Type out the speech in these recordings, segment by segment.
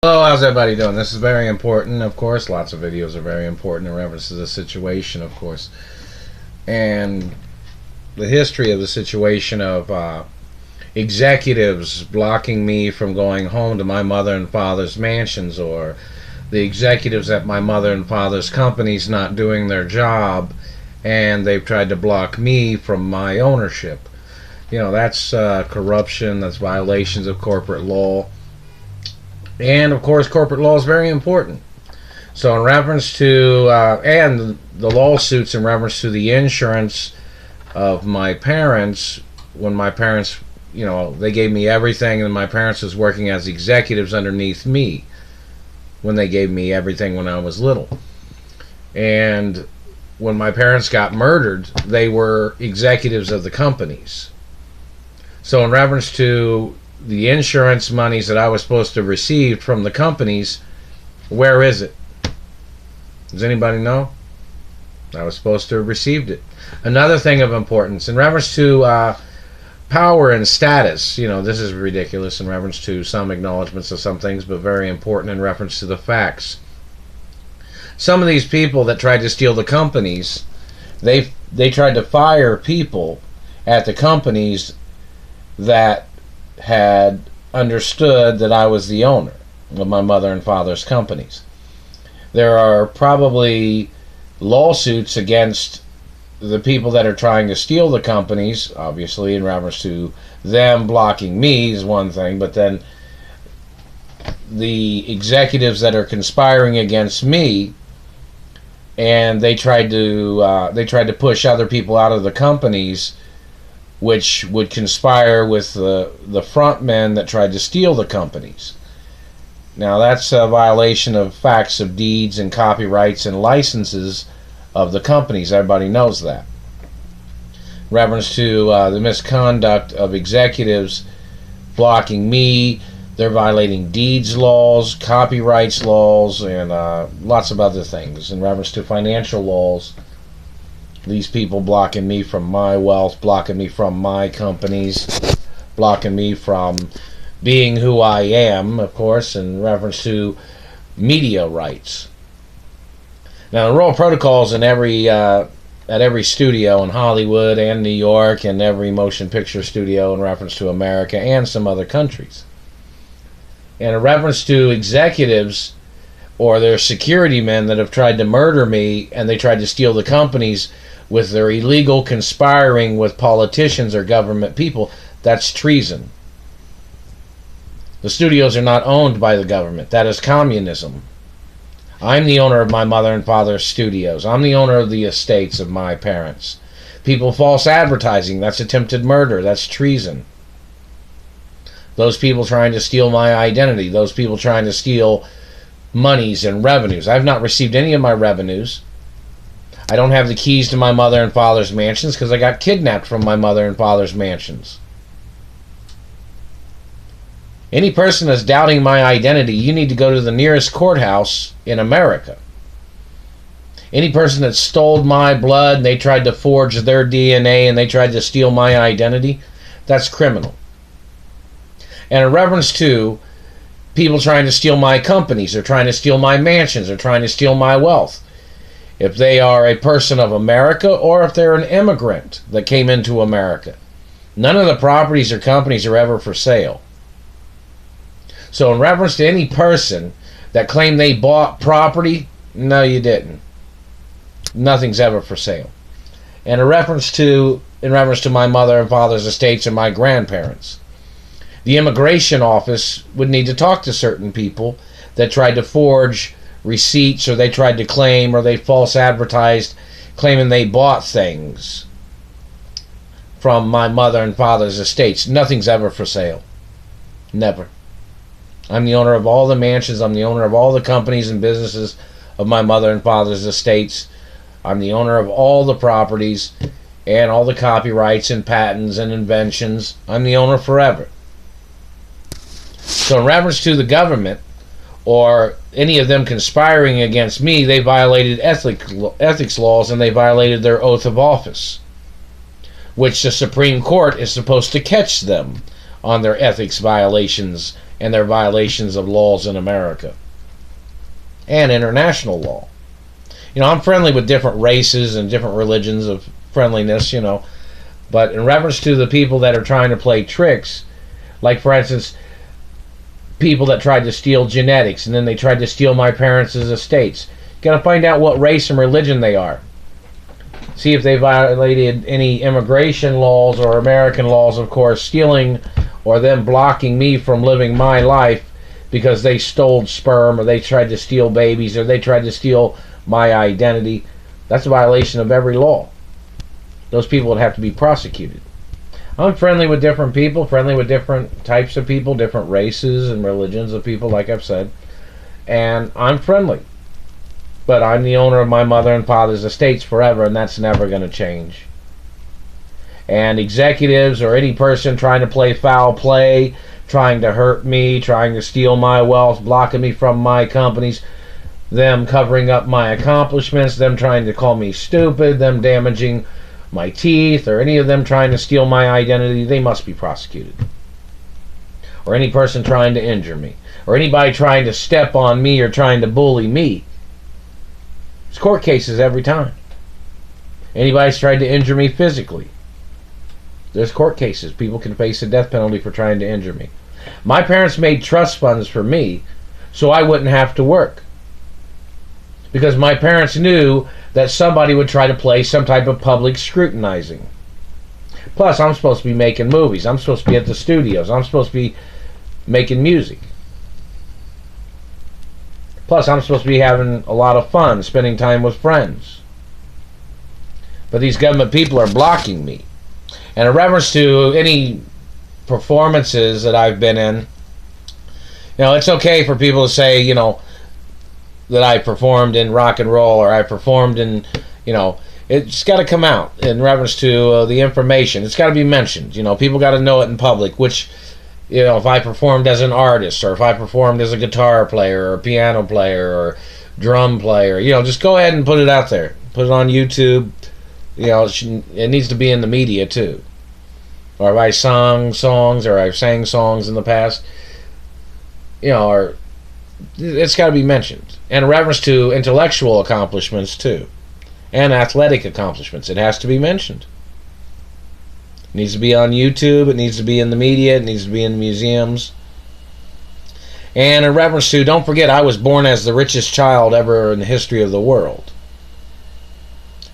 Hello, how's everybody doing? This is very important, of course. Lots of videos are very important in reference to the situation, of course. And the history of the situation of executives blocking me from going home to my mother and father's mansions, or the executives at my mother and father's companies not doing their job, and they've tried to block me from my ownership. You know, that's corruption, that's violations of corporate law. And of course, corporate law is very important. So, in reference to and the lawsuits in reference to the insurance of my parents, when my parents, they gave me everything, and my parents was working as executives underneath me when they gave me everything when I was little. And when my parents got murdered, they were executives of the companies. So, in reference to the insurance monies that I was supposed to receive from the companies, where is it? Does anybody know? I was supposed to have received it. Another thing of importance, in reference to power and status, this is ridiculous in reference to some acknowledgments of some things, but very important in reference to the facts. Some of these people that tried to steal the companies, they tried to fire people at the companies that had understood that I was the owner of my mother and father's companies. There are probably lawsuits against the people that are trying to steal the companies, obviously in reference to them blocking me is one thing, but then the executives that are conspiring against me, and they tried to push other people out of the companies, which would conspire with the front men that tried to steal the companies. Now, that's a violation of facts of deeds and copyrights and licenses of the companies. Everybody knows that. In reference to the misconduct of executives blocking me, they're violating deeds laws, copyrights laws, and lots of other things. In reference to financial laws, these people blocking me from my wealth, blocking me from my companies, blocking me from being who I am, of course, in reference to media rights. Now, the rule protocols in at every studio in Hollywood and New York, and every motion picture studio in reference to America and some other countries. And in reference to executives or their security men that have tried to murder me, and they tried to steal the companies with their illegal conspiring with politicians or government people, that's treason. The studios are not owned by the government. That is communism. I'm the owner of my mother and father's studios. I'm the owner of the estates of my parents. People false advertising, that's attempted murder. That's treason. Those people trying to steal my identity. Those people trying to steal monies and revenues. I've not received any of my revenues. I don't have the keys to my mother and father's mansions because I got kidnapped from my mother and father's mansions. Any person that's doubting my identity, you need to go to the nearest courthouse in America. Any person that stole my blood and they tried to forge their DNA and they tried to steal my identity, that's criminal. And in reference to people trying to steal my companies, or trying to steal my mansions, or trying to steal my wealth, if they are a person of America or if they're an immigrant that came into America, none of the properties or companies are ever for sale. So in reference to any person that claimed they bought property, no, you didn't. Nothing's ever for sale. And in reference to my mother and father's estates and my grandparents, the immigration office would need to talk to certain people that tried to forge receipts, or they tried to claim, or they false advertised claiming they bought things from my mother and father's estates. Nothing's ever for sale. Never. I'm the owner of all the mansions. I'm the owner of all the companies and businesses of my mother and father's estates. I'm the owner of all the properties and all the copyrights and patents and inventions. I'm the owner forever. So in reference to the government or any of them conspiring against me, they violated ethics laws, and they violated their oath of office, which the Supreme Court is supposed to catch them on their ethics violations and their violations of laws in America and international law. I'm friendly with different races and different religions of friendliness, but in reference to the people that are trying to play tricks, like for instance, people that tried to steal genetics and then they tried to steal my parents' estates. You got to find out what race and religion they are. See if they violated any immigration laws or American laws, of course, stealing or them blocking me from living my life because they stole sperm or they tried to steal babies or they tried to steal my identity. That's a violation of every law. Those people would have to be prosecuted. I'm friendly with different people, friendly with different types of people, different races and religions of people, like I've said. And I'm friendly. But I'm the owner of my mother and father's estates forever, and that's never going to change. And executives or any person trying to play foul play, trying to hurt me, trying to steal my wealth, blocking me from my companies, them covering up my accomplishments, them trying to call me stupid, them damaging my teeth, or any of them trying to steal my identity, they must be prosecuted. Or any person trying to injure me, or anybody trying to step on me or trying to bully me. It's court cases every time. Anybody's tried to injure me physically, there's court cases. People can face a death penalty for trying to injure me. My parents made trust funds for me so I wouldn't have to work, because my parents knew that somebody would try to play some type of public scrutinizing. Plus, I'm supposed to be making movies. I'm supposed to be at the studios. I'm supposed to be making music. Plus, I'm supposed to be having a lot of fun, spending time with friends. But these government people are blocking me. And in reference to any performances that I've been in, it's okay for people to say, that I performed in rock and roll, or I performed in, it's got to come out in reference to the information. It's got to be mentioned. People got to know it in public, which, if I performed as an artist, or if I performed as a guitar player, or a piano player, or drum player, just go ahead and put it out there. Put it on YouTube. It needs to be in the media too. Or if I sung songs, or I've sang songs in the past, or it's got to be mentioned. And in reference to intellectual accomplishments too, and athletic accomplishments, it has to be mentioned. It needs to be on YouTube, it needs to be in the media, it needs to be in museums. And in reference to, don't forget, I was born as the richest child ever in the history of the world.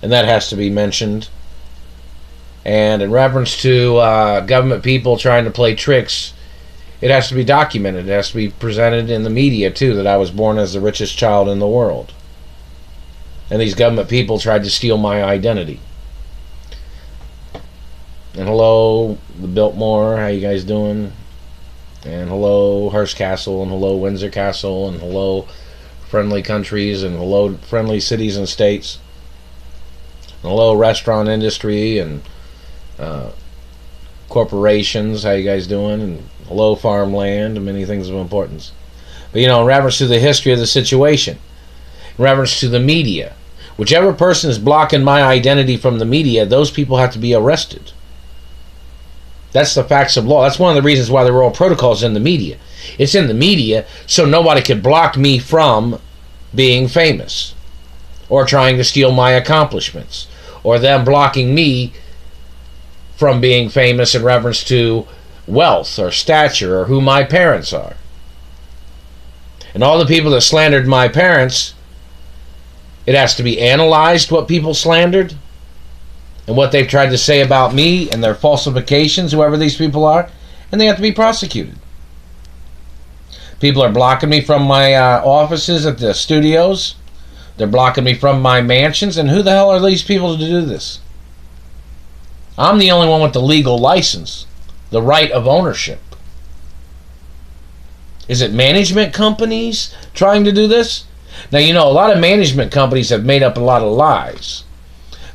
And that has to be mentioned. And in reference to government people trying to play tricks, it has to be documented. It has to be presented in the media too, that I was born as the richest child in the world. And these government people tried to steal my identity. And hello, the Biltmore, how you guys doing? And hello, Hearst Castle, and hello, Windsor Castle, and hello, friendly countries, and hello, friendly cities and states. And hello, restaurant industry, and corporations, how you guys doing? And hello, farmland, and many things of importance. But in reference to the history of the situation, in reference to the media, whichever person is blocking my identity from the media, those people have to be arrested. That's the facts of law. That's one of the reasons why the Royal Protocol is in the media. It's in the media so nobody could block me from being famous, or trying to steal my accomplishments, or them blocking me from being famous in reference to wealth or stature or who my parents are. And all the people that slandered my parents, it has to be analyzed what people slandered and what they've tried to say about me and their falsifications, whoever these people are, and they have to be prosecuted. People are blocking me from my offices at the studios. They're blocking me from my mansions, and who the hell are these people to do this? I'm the only one with the legal license, the right of ownership. Is it management companies trying to do this? Now, a lot of management companies have made up a lot of lies.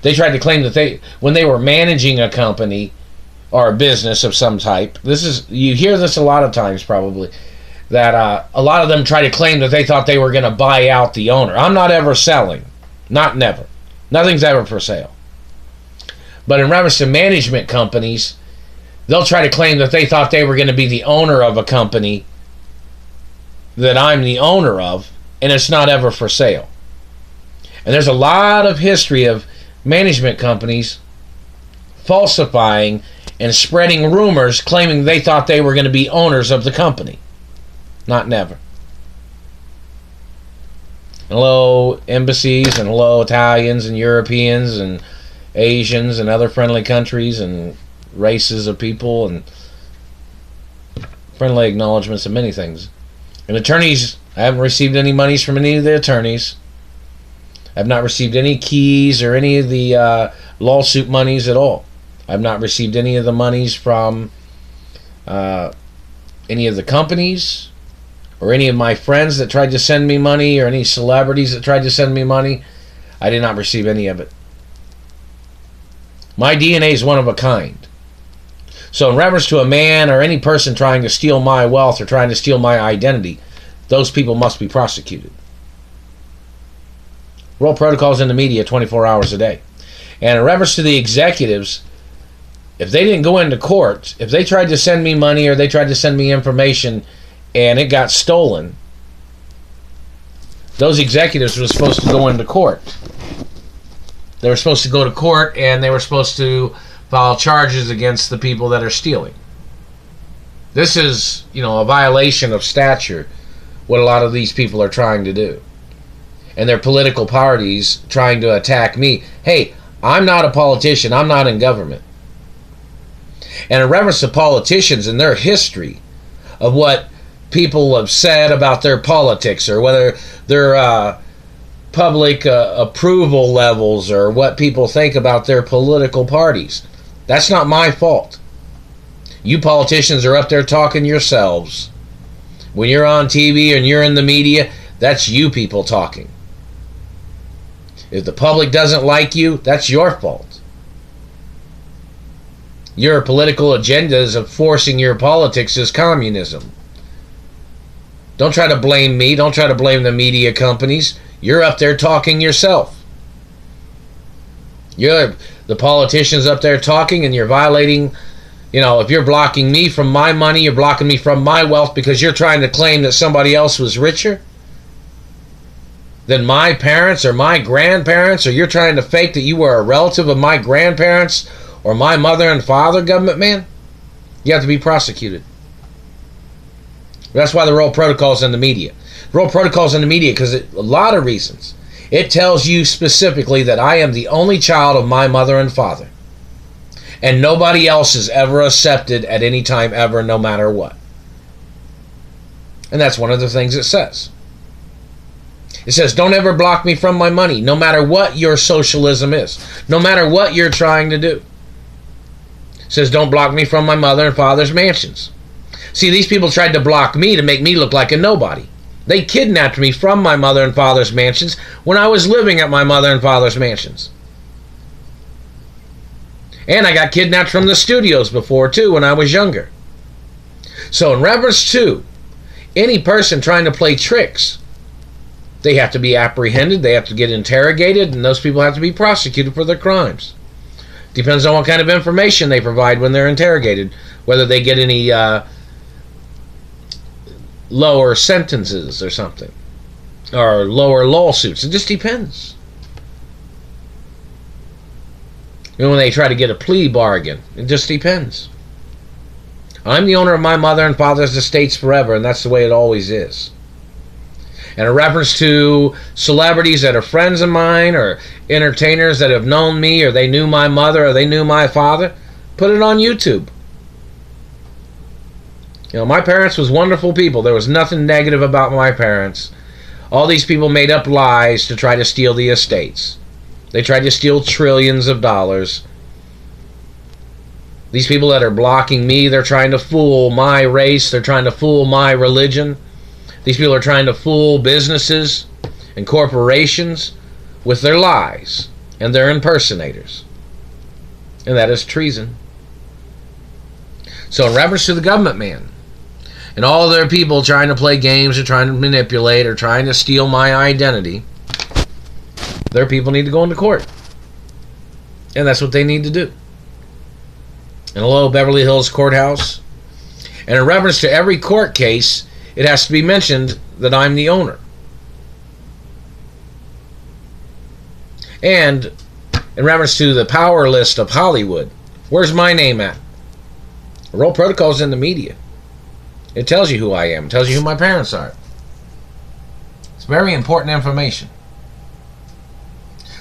They tried to claim that when they were managing a company or a business of some type, you hear this a lot of times probably, that a lot of them try to claim that they thought they were going to buy out the owner. I'm not ever selling. Not never. Nothing's ever for sale. But in reference to management companies, they'll try to claim that they thought they were going to be the owner of a company that I'm the owner of, and it's not ever for sale. And there's a lot of history of management companies falsifying and spreading rumors claiming they thought they were going to be owners of the company. Not never. Hello, embassies, and hello, Italians and Europeans and Asians and other friendly countries and races of people, and friendly acknowledgments of many things. And attorneys, I haven't received any monies from any of the attorneys. I've not received any keys or any of the lawsuit monies at all. I've not received any of the monies from any of the companies or any of my friends that tried to send me money or any celebrities that tried to send me money. I did not receive any of it. My DNA is one of a kind. So in reference to a man or any person trying to steal my wealth or trying to steal my identity, those people must be prosecuted. World protocols in the media 24 hours a day. And in reference to the executives, if they didn't go into court, if they tried to send me money or they tried to send me information and it got stolen, those executives were supposed to go into court. They were supposed to go to court and they were supposed to file charges against the people that are stealing. This is, a violation of statute, what a lot of these people are trying to do. And their political parties trying to attack me. Hey, I'm not a politician. I'm not in government. And in reference to politicians and their history of what people have said about their politics or whether their public approval levels or what people think about their political parties, that's not my fault. You politicians are up there talking yourselves. When you're on TV and you're in the media, that's you people talking. If the public doesn't like you, that's your fault. Your political agendas of forcing your politics is communism. Don't try to blame me. Don't try to blame the media companies. You're up there talking yourself. You're the politicians up there talking and you're violating, if you're blocking me from my money, you're blocking me from my wealth because you're trying to claim that somebody else was richer than my parents or my grandparents, or you're trying to fake that you were a relative of my grandparents or my mother and father, government man, you have to be prosecuted. That's why the World Protocol's in the media. The World Protocol's in the media because a lot of reasons. It tells you specifically that I am the only child of my mother and father. And nobody else is ever accepted at any time ever, no matter what. And that's one of the things it says. It says, don't ever block me from my money, no matter what your socialism is, no matter what you're trying to do. It says, don't block me from my mother and father's mansions. See, these people tried to block me to make me look like a nobody. They kidnapped me from my mother and father's mansions when I was living at my mother and father's mansions. And I got kidnapped from the studios before, too, when I was younger. So in reference to any person trying to play tricks, they have to be apprehended, they have to get interrogated, and those people have to be prosecuted for their crimes. Depends on what kind of information they provide when they're interrogated, whether they get any lower sentences or something, or lower lawsuits. It just depends. When they try to get a plea bargain, it just depends. I'm the owner of my mother and father's estates forever, and that's the way it always is. And in reference to celebrities that are friends of mine or entertainers that have known me or they knew my mother or they knew my father, put it on YouTube. My parents was wonderful people. There was nothing negative about my parents. All these people made up lies to try to steal the estates. They tried to steal trillions of dollars. These people that are blocking me, they're trying to fool my race. They're trying to fool my religion. These people are trying to fool businesses and corporations with their lies and their impersonators. And that is treason. So in reference to the government man and all their people trying to play games or trying to manipulate or trying to steal my identity, their people need to go into court. And that's what they need to do. And hello, Beverly Hills Courthouse. And in reference to every court case, it has to be mentioned that I'm the owner. And in reference to the power list of Hollywood, where's my name at? Roll Protocol's in the media. It tells you who I am. It tells you who my parents are. It's very important information.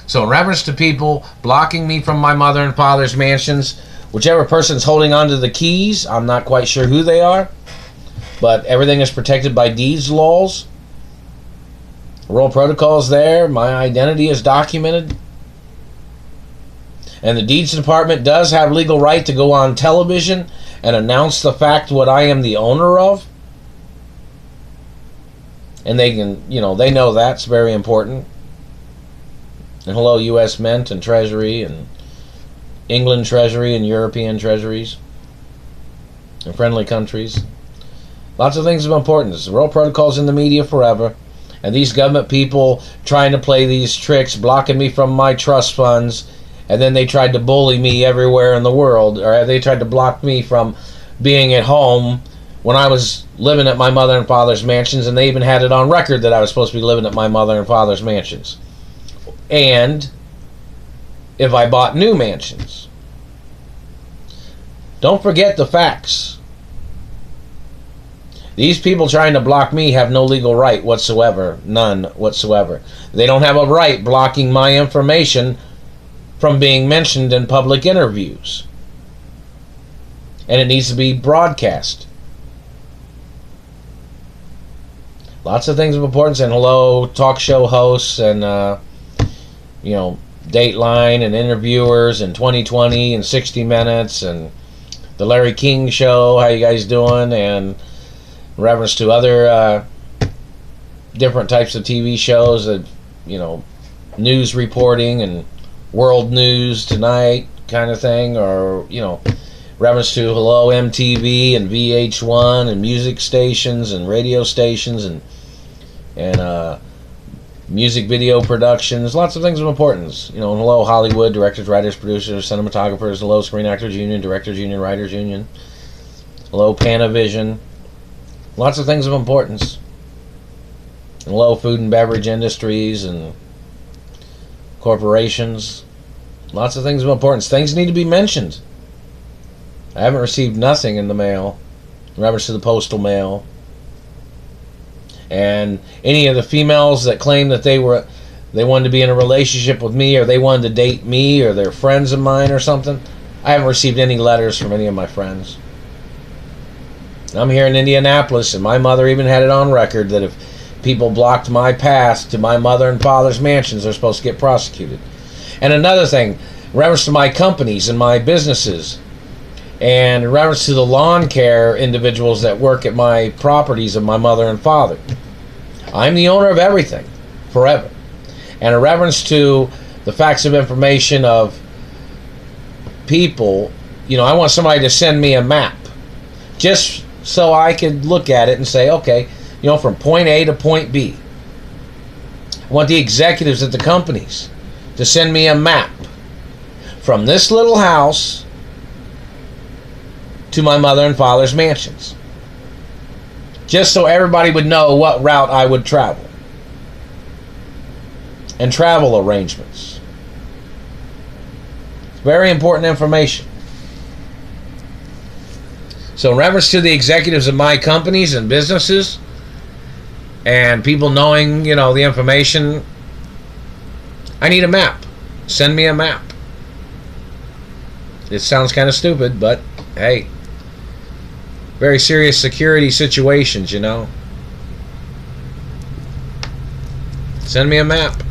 So in reference to people blocking me from my mother and father's mansions, whichever person's holding onto the keys, I'm not quite sure who they are, but everything is protected by deeds laws. Roll Protocol's there. My identity is documented. And the deeds department does have legal right to go on television and announce the fact what I am the owner of. And they can, they know that's very important. And hello, U.S. Mint and Treasury and England Treasury and European Treasuries and friendly countries. Lots of things of importance. The Roll Protocol's in the media forever. And these government people trying to play these tricks, blocking me from my trust funds, and then they tried to bully me everywhere in the world, or they tried to block me from being at home when I was living at my mother and father's mansions, and they even had it on record that I was supposed to be living at my mother and father's mansions. And if I bought new mansions. Don't forget the facts. These people trying to block me have no legal right whatsoever. None whatsoever. They don't have a right blocking my information from being mentioned in public interviews. And it needs to be broadcast. Lots of things of importance. And hello, talk show hosts and, Dateline and interviewers and 2020 and 60 Minutes and the Larry King Show. How you guys doing? And in reference to other different types of TV shows that, news reporting and world news tonight kind of thing, or, reference to hello MTV and VH1 and music stations and radio stations and music video productions, lots of things of importance. Hello Hollywood, directors, writers, producers, cinematographers, hello Screen Actors Union, Directors Union, Writers Union, hello Panavision, lots of things of importance. Hello food and beverage industries and corporations, lots of things of importance. Things need to be mentioned. I haven't received nothing in the mail in reference to the postal mail. And any of the females that claim that they wanted to be in a relationship with me, or they wanted to date me, or they're friends of mine or something, I haven't received any letters from any of my friends. I'm here in Indianapolis, and my mother even had it on record that if people blocked my path to my mother and father's mansions, they're supposed to get prosecuted. And another thing, in reference to my companies and my businesses, and in reference to the lawn care individuals that work at my properties of my mother and father, I'm the owner of everything, forever. And in reference to the facts of information of people, I want somebody to send me a map, just so I could look at it and say, okay, from point A to point B. I want the executives at the companies to send me a map from this little house to my mother and father's mansions, just so everybody would know what route I would travel and travel arrangements. It's very important information. So in reference to the executives of my companies and businesses and people knowing, the information, I need a map. Send me a map. It sounds kind of stupid, but hey, very serious security situations, Send me a map.